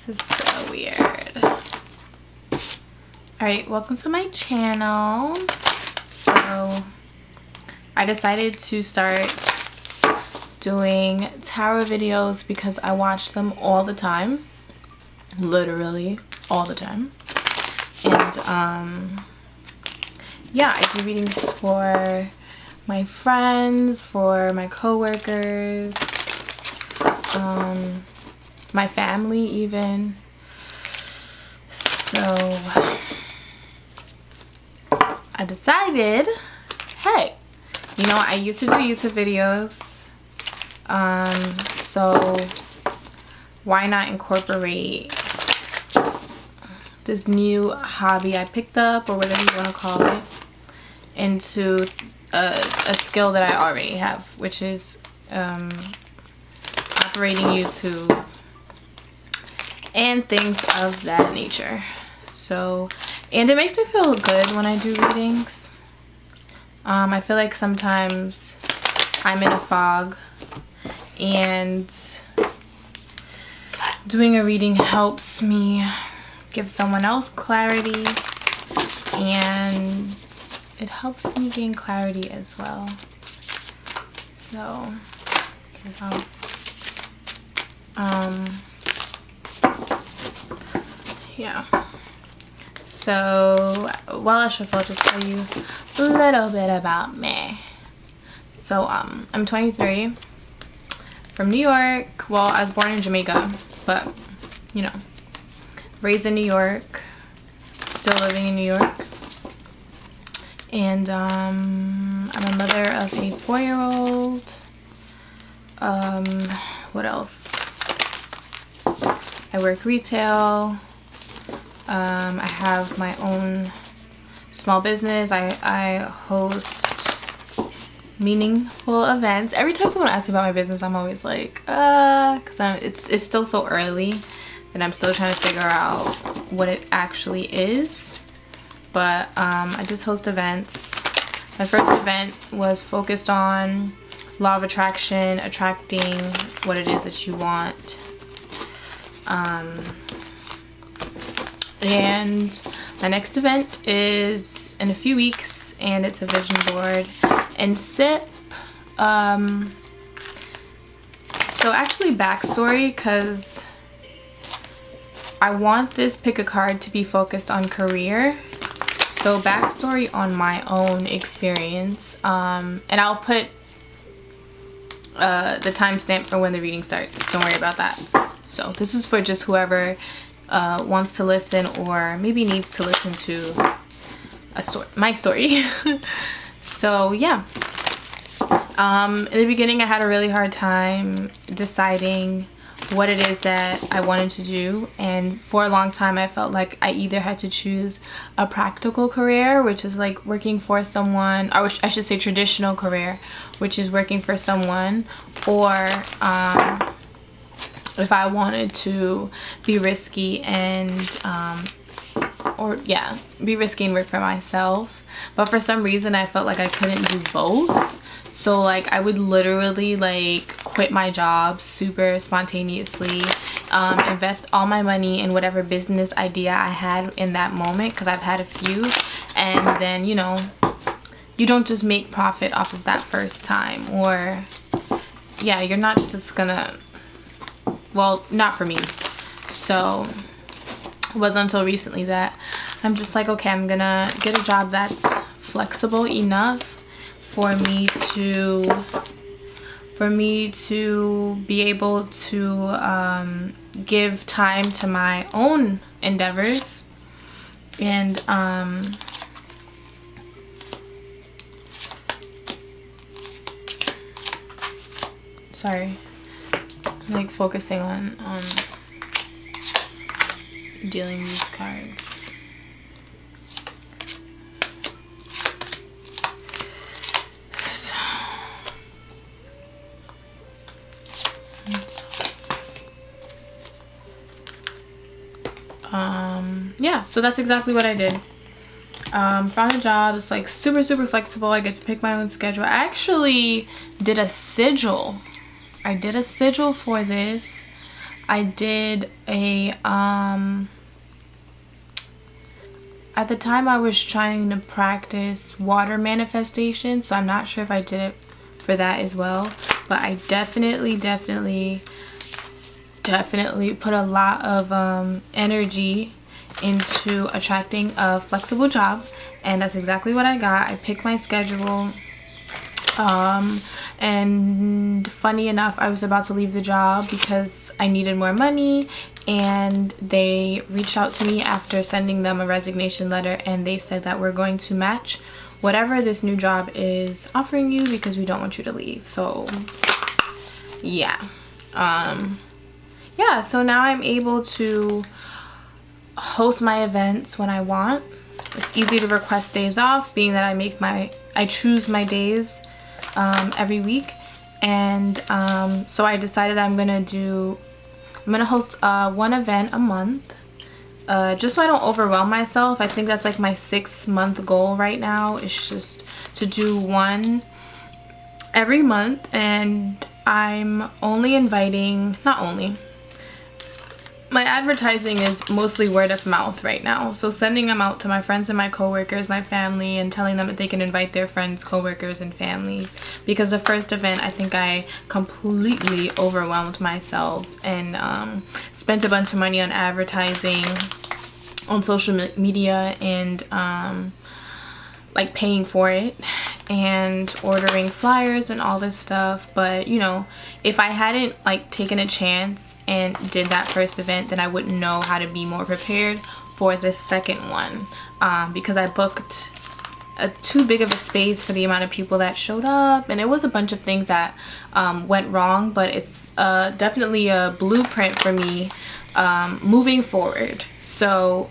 This is so weird. Alright, welcome to my channel. So I decided to start doing tarot videos because I watch them all the time. Literally all the time. And yeah, I do readings for my friends, for my coworkers, my family even. So I decided, hey, you know, I used to do YouTube videos, so why not incorporate this new hobby I picked up, or whatever you want to call it, into a skill that I already have, which is operating YouTube and things of that nature. So, and it makes me feel good when I do readings. I feel like sometimes I'm in a fog, and doing a reading helps me give someone else clarity, and it helps me gain clarity as well. So, here we go. Yeah. So, while I shuffle, I'll just tell you a little bit about me. So, I'm 23, from New York. Well, I was born in Jamaica, but, you know, raised in New York, still living in New York. And, I'm a mother of a 4-year-old. What else? I work retail. I have my own small business. I host meaningful events. Every time someone asks me about my business, I'm always like, because it's still so early, and I'm still trying to figure out what it actually is. But I just host events. My first event was focused on law of attraction, attracting what it is that you want. And my next event is in a few weeks, and it's a vision board and sip. So actually, backstory, because I want this pick a card to be focused on career. So backstory on my own experience, and I'll put the timestamp for when the reading starts. Don't worry about that. So this is for just whoever wants to listen, or maybe needs to listen to my story. So yeah, in the beginning I had a really hard time deciding what it is that I wanted to do, and for a long time I felt like I either had to choose a practical career, which is like working for someone, or I should say traditional career, which is working for someone, or if I wanted to be risky and be risky and work for myself. But for some reason I felt like I couldn't do both. So like I would literally like quit my job super spontaneously, invest all my money in whatever business idea I had in that moment, because I've had a few, and then, you know, you don't just make profit off of that first time, or yeah, you're not just gonna, well, not for me. So it wasn't until recently that I'm just like, okay, I'm gonna get a job that's flexible enough for me to be able to give time to my own endeavors. And sorry, I'm like focusing on dealing these cards. Yeah, so that's exactly what I did. Found a job. It's like super flexible. I get to pick my own schedule. I actually did a sigil. I did a sigil for this. I did a at the time I was trying to practice water manifestation, so I'm not sure if I did it for that as well, but I definitely put a lot of energy into attracting a flexible job, and that's exactly what I got. I picked my schedule, and funny enough, I was about to leave the job because I needed more money, and they reached out to me after sending them a resignation letter, and they said that we're going to match whatever this new job is offering you because we don't want you to leave. So yeah, yeah, so now I'm able to host my events when I want. It's easy to request days off, being that I choose my days every week. And so I decided I'm gonna host one event a month, just so I don't overwhelm myself. I think that's like my 6-month goal right now, is just to do one every month. And I'm only inviting, not only, my advertising is mostly word of mouth right now. So sending them out to my friends and my coworkers, my family, and telling them that they can invite their friends, coworkers, and family. Because the first event, I think I completely overwhelmed myself and spent a bunch of money on advertising, on social media, and like paying for it and ordering flyers and all this stuff. But you know, if I hadn't like taken a chance and did that first event, then I wouldn't know how to be more prepared for the second one, because I booked too big of a space for the amount of people that showed up, and it was a bunch of things that went wrong. But it's definitely a blueprint for me moving forward. So,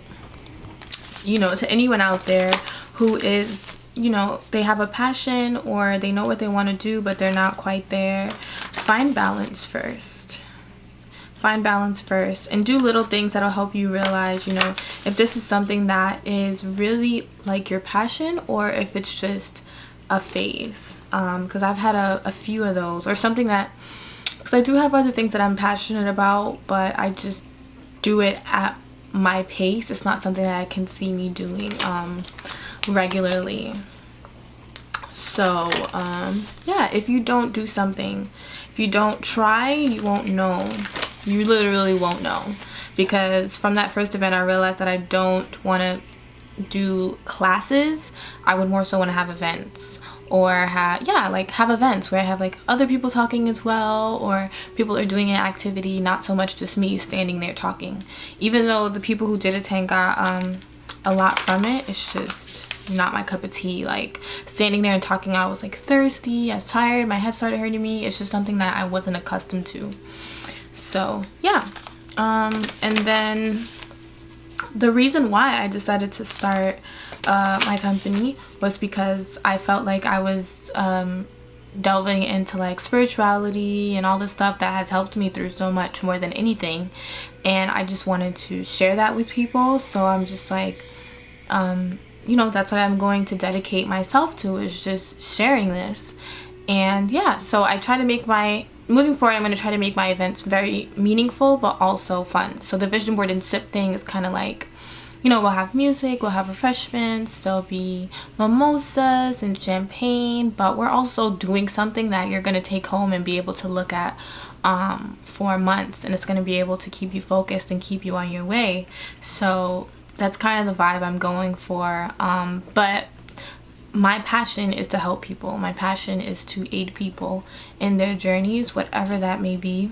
you know, to anyone out there who is, you know, they have a passion or they know what they want to do but they're not quite there, find balance first. Find balance first and do little things that'll help you realize, you know, if this is something that is really like your passion or if it's just a phase. Because I've had a few of those, or something that, because I do have other things that I'm passionate about, but I just do it at my pace. It's not something that I can see me doing regularly. So yeah, if you don't do something, if you don't try, you won't know. You literally won't know. Because from that first event, I realized that I don't want to do classes. I would more so want to have events, or have events where I have like other people talking as well, or people are doing an activity, not so much just me standing there talking. Even though the people who did attend got a lot from it, it's just not my cup of tea. Like standing there and talking, I was like thirsty, I was tired, my head started hurting me. It's just something that I wasn't accustomed to. So yeah, and then the reason why I decided to start my company was because I felt like I was delving into like spirituality and all this stuff that has helped me through so much more than anything, and I just wanted to share that with people. So I'm just like, you know, that's what I'm going to dedicate myself to, is just sharing this. And yeah, so I try to make moving forward, I'm going to try to make my events very meaningful but also fun. So the vision board and sip thing is kind of like, you know, we'll have music, we'll have refreshments, there'll be mimosas and champagne, but we're also doing something that you're going to take home and be able to look at for months, and it's going to be able to keep you focused and keep you on your way. So that's kind of the vibe I'm going for. But my passion is to help people. My passion is to aid people in their journeys, whatever that may be.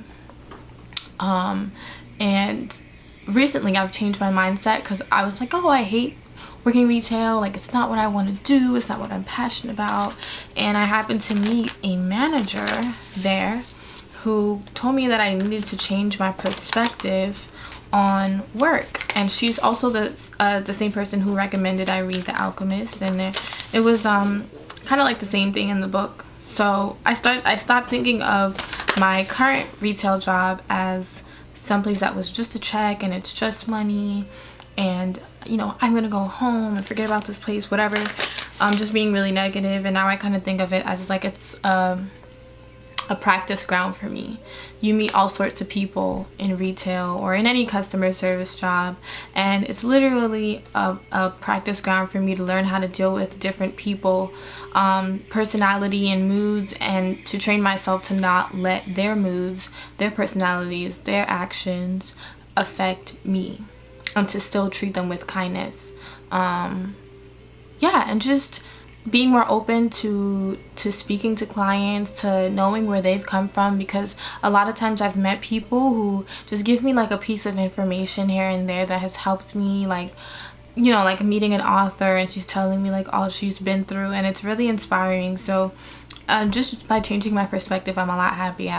And recently I've changed my mindset, because I was like, oh, I hate working retail. Like, it's not what I want to do. It's not what I'm passionate about. And I happened to meet a manager there who told me that I needed to change my perspective on work. And she's also the same person who recommended I read The Alchemist, and it was kind of like the same thing in the book. So I stopped thinking of my current retail job as someplace that was just a check and it's just money, and you know, I'm gonna go home and forget about this place, whatever, just being really negative. And now I kind of think of it as like it's a practice ground for me. You meet all sorts of people in retail or in any customer service job, and it's literally a practice ground for me to learn how to deal with different people, personality and moods, and to train myself to not let their moods, their personalities, their actions affect me, and to still treat them with kindness. Yeah, and just being more open to speaking to clients, to knowing where they've come from, because a lot of times I've met people who just give me like a piece of information here and there that has helped me, like, you know, like meeting an author and she's telling me like all she's been through, and it's really inspiring. So just by changing my perspective, I'm a lot happier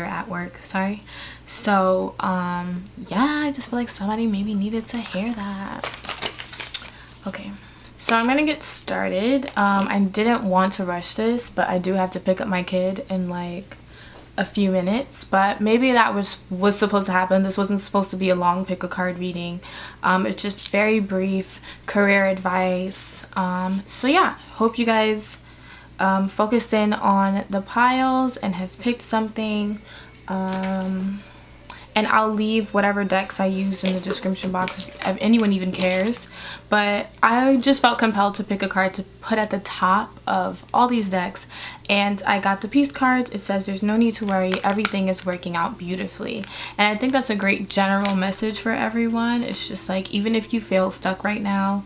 at work, sorry. So yeah, I just feel like somebody maybe needed to hear that. Okay, so I'm gonna get started. I didn't want to rush this, but I do have to pick up my kid in like a few minutes, but maybe that was supposed to happen. This wasn't supposed to be a long pick a card reading. It's just very brief career advice. So yeah, hope you guys focused in on the piles and have picked something. And I'll leave whatever decks I used in the description box if anyone even cares. But I just felt compelled to pick a card to put at the top of all these decks. And I got the peace cards. It says there's no need to worry. Everything is working out beautifully. And I think that's a great general message for everyone. It's just like, even if you feel stuck right now,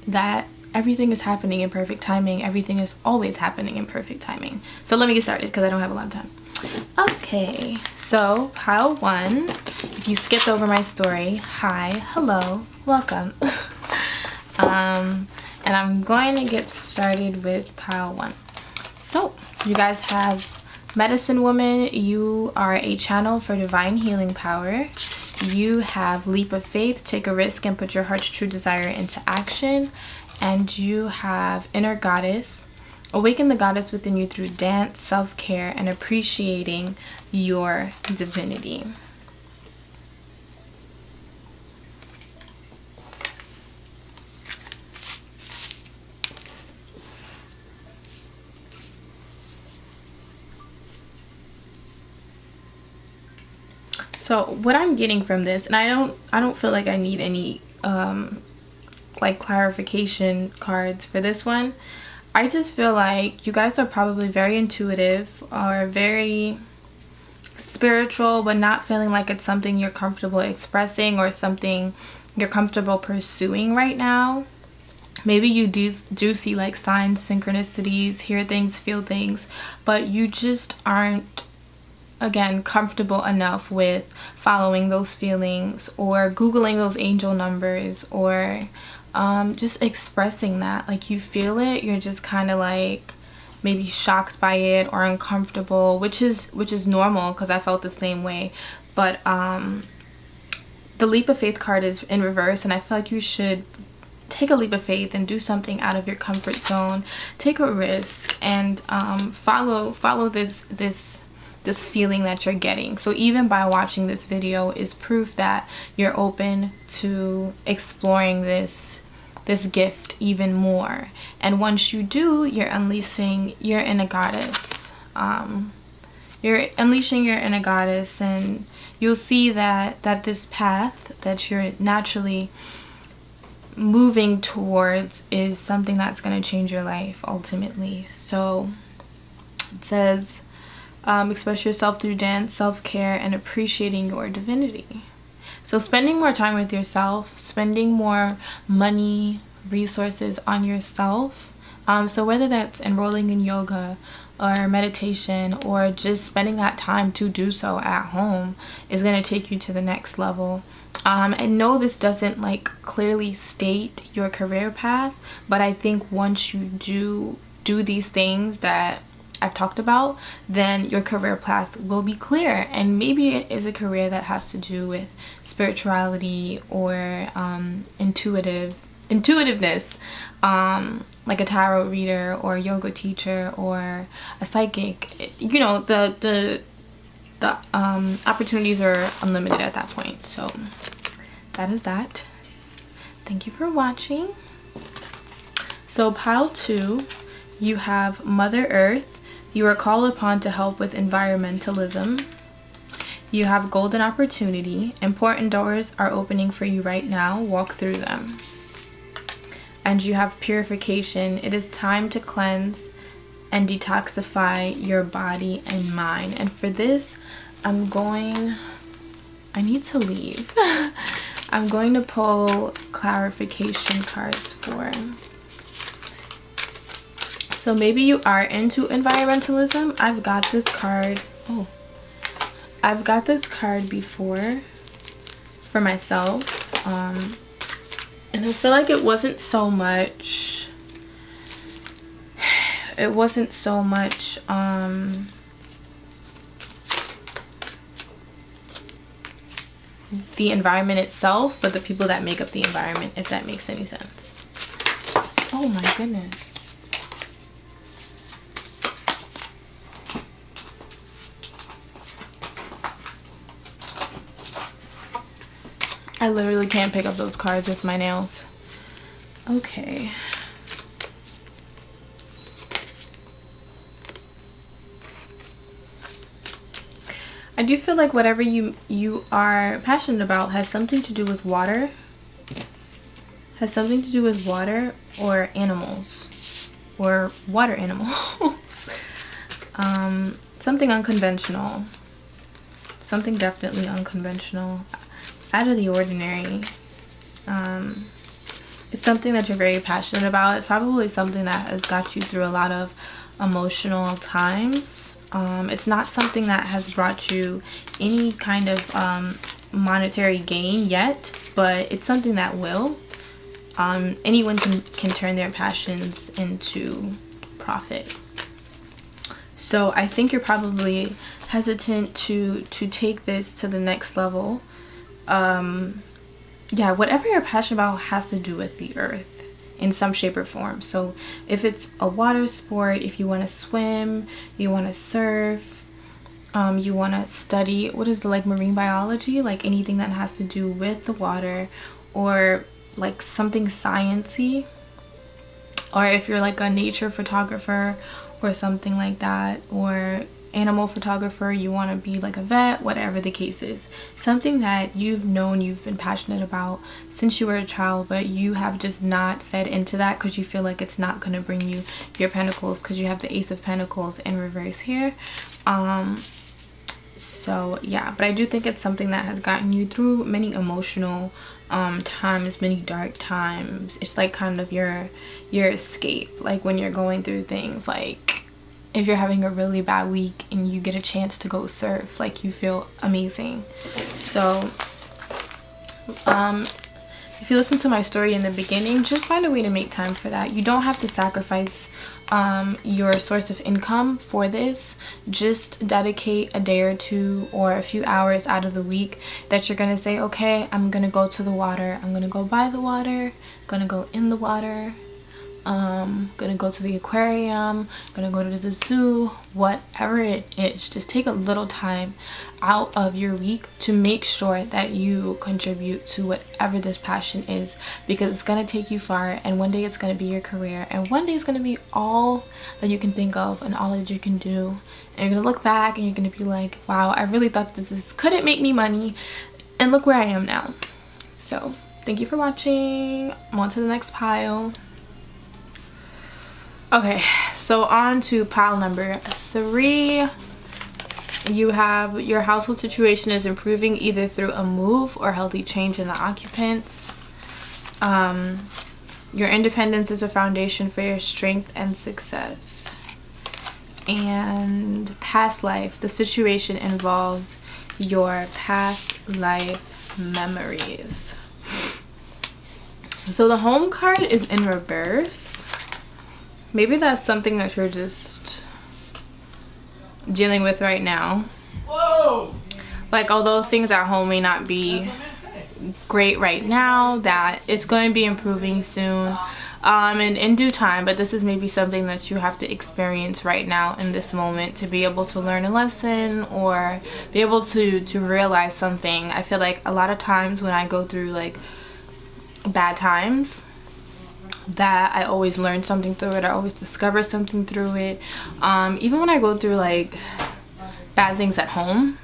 that everything is happening in perfect timing. Everything is always happening in perfect timing. So let me get started because I don't have a lot of time. Okay, so pile 1, if you skipped over my story, hi, hello, welcome. And I'm going to get started with pile 1. So you guys have Medicine Woman. You are a channel for divine healing power. You have Leap of Faith, take a risk and put your heart's true desire into action. And you have Inner Goddess, awaken the goddess within you through dance, self-care, and appreciating your divinity. So what I'm getting from this, and I don't feel like I need any like clarification cards for this one. I just feel like you guys are probably very intuitive or very spiritual, but not feeling like it's something you're comfortable expressing or something you're comfortable pursuing right now. Maybe you do see like signs, synchronicities, hear things, feel things, but you just aren't, again, comfortable enough with following those feelings or Googling those angel numbers or just expressing that. Like, you feel it, you're just kind of like maybe shocked by it or uncomfortable, which is normal because I felt the same way. But the Leap of Faith card is in reverse, and I feel like you should take a leap of faith and do something out of your comfort zone, take a risk, and follow this feeling that you're getting. So even by watching this video is proof that you're open to exploring this gift even more. And once you do, you're unleashing your inner goddess. You're unleashing your inner goddess, and you'll see that this path that you're naturally moving towards is something that's going to change your life ultimately. So it says, express yourself through dance, self-care, and appreciating your divinity. So spending more time with yourself, spending more money, resources on yourself. So whether that's enrolling in yoga or meditation or just spending that time to do so at home is going to take you to the next level. And no, this doesn't like clearly state your career path, but I think once you do these things that I've talked about, then your career path will be clear. And maybe it is a career that has to do with spirituality or intuitiveness, like a tarot reader or a yoga teacher or a psychic. You know, the opportunities are unlimited at that point. So that is that. Thank you for watching. So pile 2, You have Mother Earth. You are called upon to help with environmentalism. You have golden opportunity. Important doors are opening for you right now. Walk through them. And you have purification. It is time to cleanse and detoxify your body and mind. And for this, I need to leave. I'm going to pull clarification cards for. So maybe you are into environmentalism. I've got this card. Oh, I've got this card before for myself. And I feel like it wasn't so much. It wasn't so much. The environment itself, but the people that make up the environment, if that makes any sense. Oh my goodness. I literally can't pick up those cards with my nails. Okay. I do feel like whatever you are passionate about has something to do with water. Has something to do with water or animals. Or water animals. Something unconventional. Something definitely unconventional. Out of the ordinary. It's something that you're very passionate about. It's probably something that has got you through a lot of emotional times. It's not something that has brought you any kind of monetary gain yet, but it's something that will. Anyone can turn their passions into profit. So I think you're probably hesitant to take this to the next level. Yeah, whatever you're passionate about has to do with the earth in some shape or form. So if it's a water sport, if you want to swim, you want to surf, you want to study, what is like marine biology, like anything that has to do with the water, or like something sciencey, or if you're like a nature photographer or something like that, or animal photographer, you want to be like a vet, whatever the case is, something that you've been passionate about since you were a child, but you have just not fed into that because you feel like it's not going to bring you your pentacles, because you have the Ace of Pentacles in reverse here. So yeah, but I do think it's something that has gotten you through many emotional times, many dark times. It's like kind of your escape, like when you're going through things, like if you're having a really bad week and you get a chance to go surf, like you feel amazing. So if you listen to my story in the beginning, just find a way to make time for that. You don't have to sacrifice your source of income for this. Just dedicate a day or two or a few hours out of the week that you're gonna say, okay, I'm gonna go to the water, I'm gonna go by the water, I'm gonna go in the water, gonna go to the aquarium, gonna go to the zoo, whatever it is. Just take a little time out of your week to make sure that you contribute to whatever this passion is, because it's gonna take you far, and one day it's gonna be your career, and one day it's gonna be all that you can think of and all that you can do, and you're gonna look back and you're gonna be like, wow, I really thought this couldn't make me money, and look where I am now. So thank you for watching. I'm on to the next pile. Okay, so on to pile number 3. You have your household situation is improving either through a move or healthy change in the occupants. Your independence is a foundation for your strength and success. And past life, the situation involves your past life memories. So the home card is in reverse. Maybe that's something that you're just dealing with right now. Whoa! Like, although things at home may not be great right now, that it's going to be improving soon, and in due time. But this is maybe something that you have to experience right now in this moment to be able to learn a lesson or be able to realize something. I feel like a lot of times when I go through like bad times, that I always learn something through it. I always discover something through it. Even when I go through like bad things at home,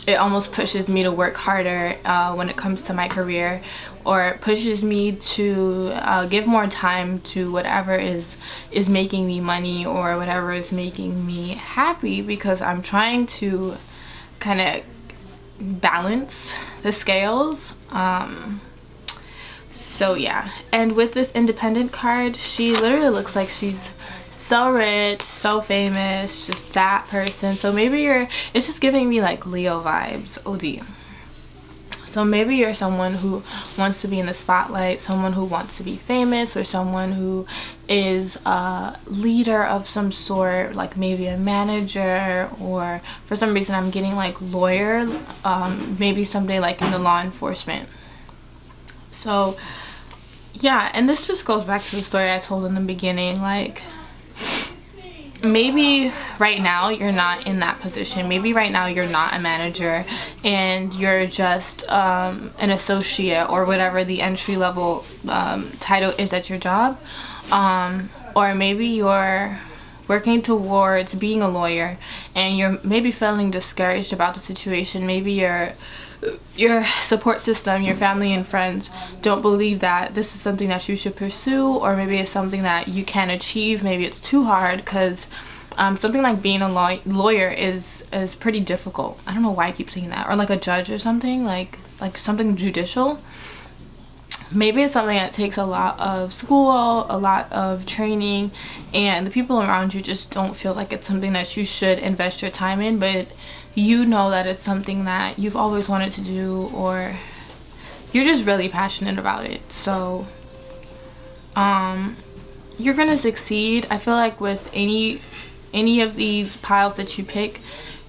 it almost pushes me to work harder when it comes to my career, or it pushes me to give more time to whatever is making me money or whatever is making me happy, because I'm trying to kind of balance the scales. So yeah, and with this independent card, she literally looks like she's so rich, so famous, just that person. So maybe it's just giving me like Leo vibes, OD. So maybe you're someone who wants to be in the spotlight, someone who wants to be famous, or someone who is a leader of some sort, like maybe a manager, or for some reason I'm getting like lawyer, maybe something like in the law enforcement. So yeah, and this just goes back to the story I told in the beginning, like maybe right now you're not in that position. Maybe right now you're not a manager and you're just an associate, or whatever the entry level title is at your job. Or maybe you're working towards being a lawyer and you're maybe feeling discouraged about the situation. Maybe your support system, your family and friends don't believe that this is something that you should pursue, or maybe it's something that you can achieve. Maybe it's too hard, because something like being a lawyer is pretty difficult. I don't know why I keep saying that. Or like a judge or something, like something judicial. Maybe it's something that takes a lot of school, a lot of training, and the people around you just don't feel like it's something that you should invest your time in, but you know that it's something that you've always wanted to do, or you're just really passionate about it. So you're gonna succeed. I feel like with any of these piles that you pick,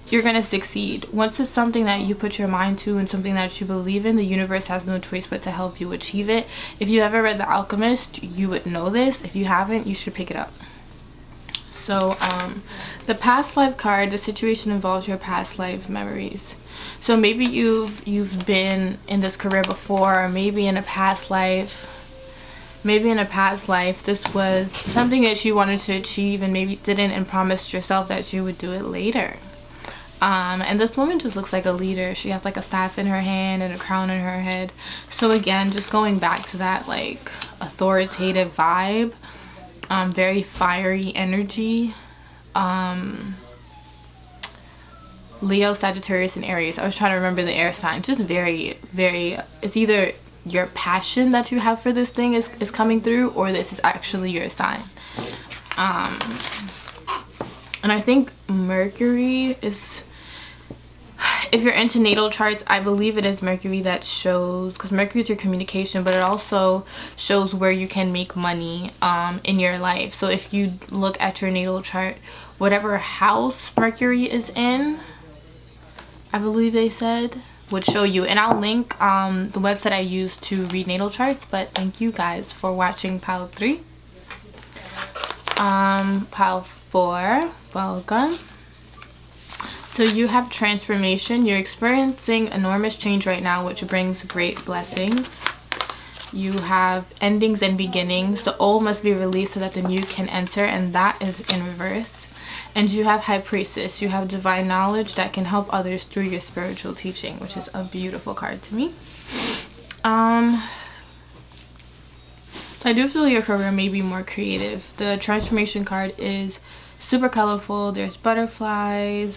you're gonna succeed. Once it's something that you put your mind to and something that you believe in, the universe has no choice but to help you achieve it. If you ever read The Alchemist, you would know this. If you haven't, you should pick it up. So the past life card, the situation involves your past life memories. So maybe you've been in this career before, or maybe in a past life this was something that you wanted to achieve and maybe didn't, and promised yourself that you would do it later. And this woman just looks like a leader. She has like a staff in her hand and a crown in her head. So again, just going back to that like authoritative vibe, very fiery energy. Leo, Sagittarius, and Aries. I was trying to remember the air signs. Just very, very, it's either your passion that you have for this thing is coming through, or this is actually your sign. And I think Mercury is, if you're into natal charts, I believe it is Mercury that shows, because Mercury is your communication, but it also shows where you can make money in your life. So if you look at your natal chart, whatever house Mercury is in, I believe they said, would show you. And I'll link the website I use to read natal charts. But thank you guys for watching pile 3. Pile 4, welcome. So you have transformation. You're experiencing enormous change right now, which brings great blessings. You have endings and beginnings. The old must be released so that the new can enter, and that is in reverse. And you have High Priestess. You have divine knowledge that can help others through your spiritual teaching, which is a beautiful card to me. So I do feel your career may be more creative. The transformation card is super colorful. There's butterflies.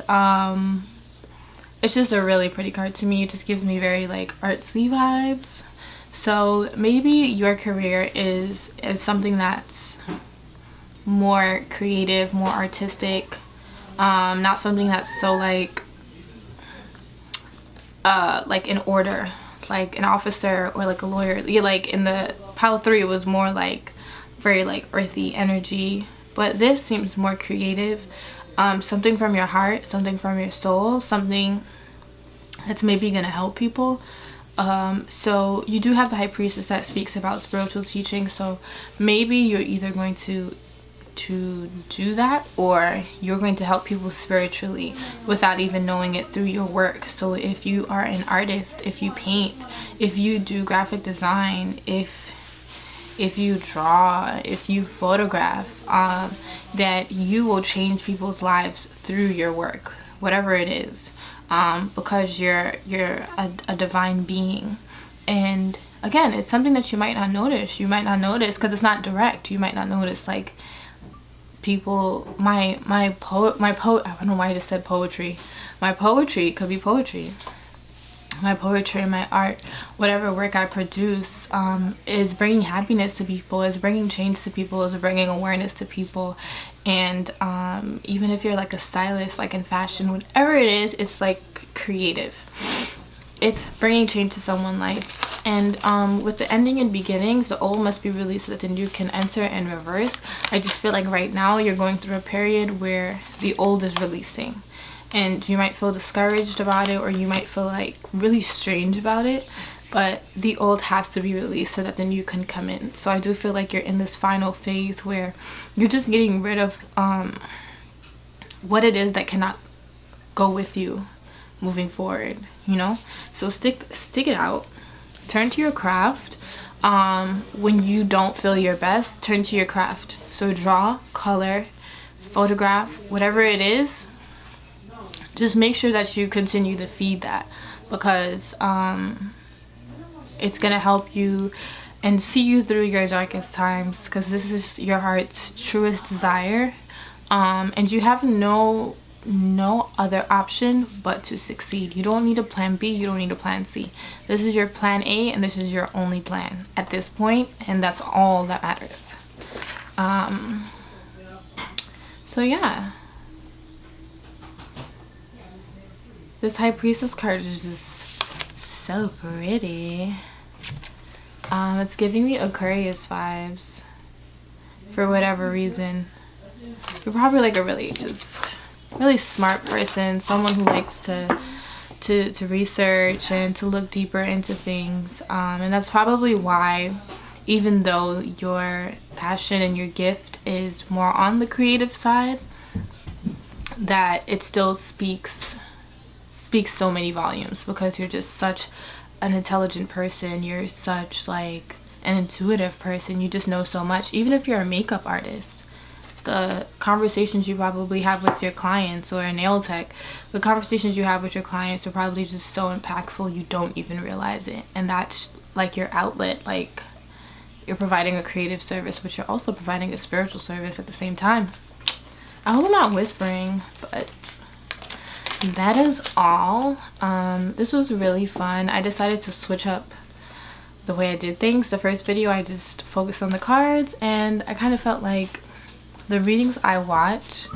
It's just a really pretty card to me. It just gives me very like artsy vibes. So maybe your career is something that's more creative, more artistic, not something that's so like an order, like an officer or like a lawyer. Yeah, like in the pile 3 it was more like very like earthy energy, but this seems more creative, something from your heart, something from your soul, something that's maybe gonna help people. So you do have the High Priestess that speaks about spiritual teaching, so maybe you're either going to do that, or you're going to help people spiritually without even knowing it through your work. So if you are an artist, if you paint, if you do graphic design, if if you draw, if you photograph, that you will change people's lives through your work, whatever it is, because you're a divine being. And again, it's something that you might not notice. You might not notice because it's not direct. You might not notice, like, people, my poet, I don't know why I just said poetry. My poetry could be poetry. My poetry and my art, whatever work I produce, is bringing happiness to people, is bringing change to people, is bringing awareness to people. And even if you're like a stylist, like in fashion, whatever it is, it's like creative. It's bringing change to someone's life. And with the ending and beginnings, the old must be released so that the new can enter in reverse. I just feel like right now you're going through a period where the old is releasing. And you might feel discouraged about it, or you might feel like really strange about it. But the old has to be released so that the new can come in. So I do feel like you're in this final phase where you're just getting rid of what it is that cannot go with you moving forward, you know? So stick it out. Turn to your craft. When you don't feel your best, turn to your craft. So draw, color, photograph, whatever it is. Just make sure that you continue to feed that, because it's going to help you and see you through your darkest times, because this is your heart's truest desire. And you have no other option but to succeed. You don't need a plan B, you don't need a plan C. This is your plan A, and this is your only plan at this point, and that's all that matters. So yeah, this High Priestess card is just so pretty. It's giving me Aquarius vibes for whatever reason. You're probably like a really smart person, someone who likes to research and to look deeper into things, and that's probably why, even though your passion and your gift is more on the creative side, that it still speaks so many volumes, because you're just such an intelligent person. You're such like an intuitive person. You just know so much. Even if you're a makeup artist, the conversations you probably have with your clients, or a nail tech, the conversations you have with your clients are probably just so impactful you don't even realize it. And that's like your outlet. Like, you're providing a creative service, but you're also providing a spiritual service at the same time. I hope I'm not whispering, but that is all. This was really fun. I decided to switch up the way I did things. The first video I just focused on the cards, and I kind of felt like the readings I watch,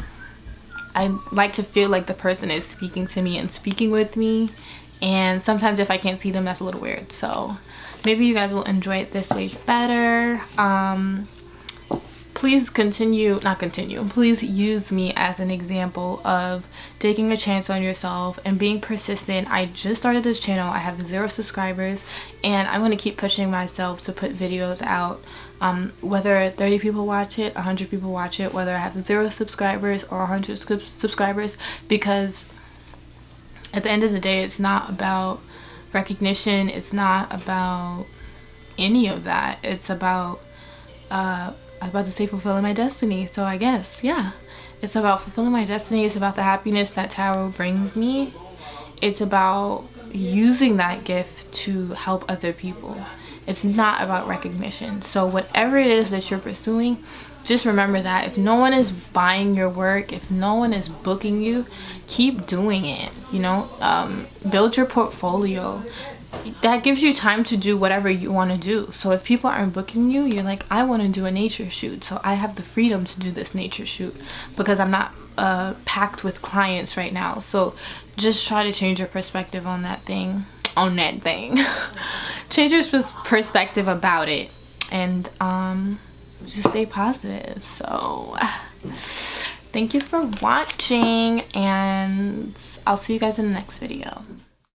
I like to feel like the person is speaking to me and speaking with me, and sometimes if I can't see them, that's a little weird. So maybe you guys will enjoy it this way better. Please please use me as an example of taking a chance on yourself and being persistent. I just started this channel. I have 0 subscribers, and I'm going to keep pushing myself to put videos out. Whether 30 people watch it, 100 people watch it, whether I have 0 subscribers or 100 subscribers, because at the end of the day, it's not about recognition. It's not about any of that. It's about I was about to say fulfilling my destiny. So I guess, yeah, it's about fulfilling my destiny. It's about the happiness that tarot brings me. It's about using that gift to help other people. It's not about recognition. So whatever it is that you're pursuing, just remember that if no one is buying your work, if no one is booking you, keep doing it. You know, build your portfolio. That gives you time to do whatever you want to do. So if people aren't booking you, you're like, I want to do a nature shoot, so I have the freedom to do this nature shoot because I'm not packed with clients right now. So just try to change your perspective on that thing. Change your perspective about it, and just stay positive. So thank you for watching, and I'll see you guys in the next video.